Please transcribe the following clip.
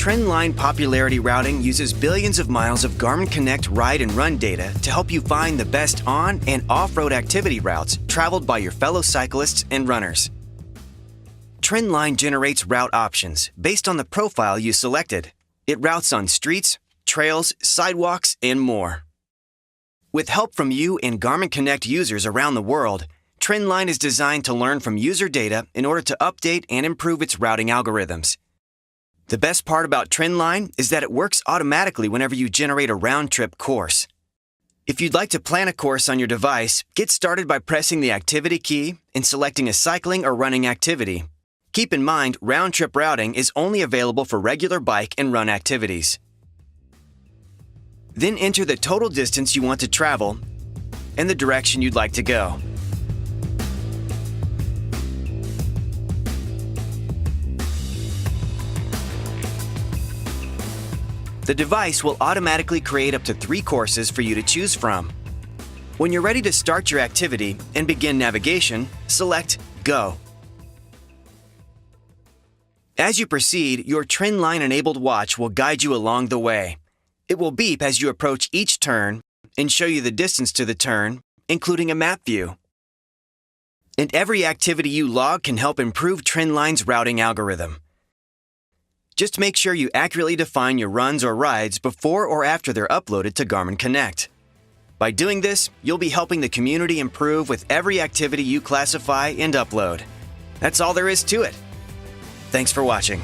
Trendline Popularity Routing uses billions of miles of Garmin Connect ride and run data to help you find the best on- and off-road activity routes traveled by your fellow cyclists and runners. Trendline generates route options based on the profile you selected. It routes on streets, trails, sidewalks, and more. With help from you and Garmin Connect users around the world, Trendline is designed to learn from user data in order to update and improve its routing algorithms. The best part about Trendline is that it works automatically whenever you generate a round-trip course. If you'd like to plan a course on your device, get started by pressing the Activity key and selecting a cycling or running activity. Keep in mind, round-trip routing is only available for regular bike and run activities. Then enter the total distance you want to travel and the direction you'd like to go. The device will automatically create up to 3 courses for you to choose from. When you're ready to start your activity and begin navigation, select Go. As you proceed, your Trendline-enabled watch will guide you along the way. It will beep as you approach each turn and show you the distance to the turn, including a map view. And every activity you log can help improve Trendline's routing algorithm. Just make sure you accurately define your runs or rides before or after they're uploaded to Garmin Connect. By doing this, you'll be helping the community improve with every activity you classify and upload. That's all there is to it. Thanks for watching.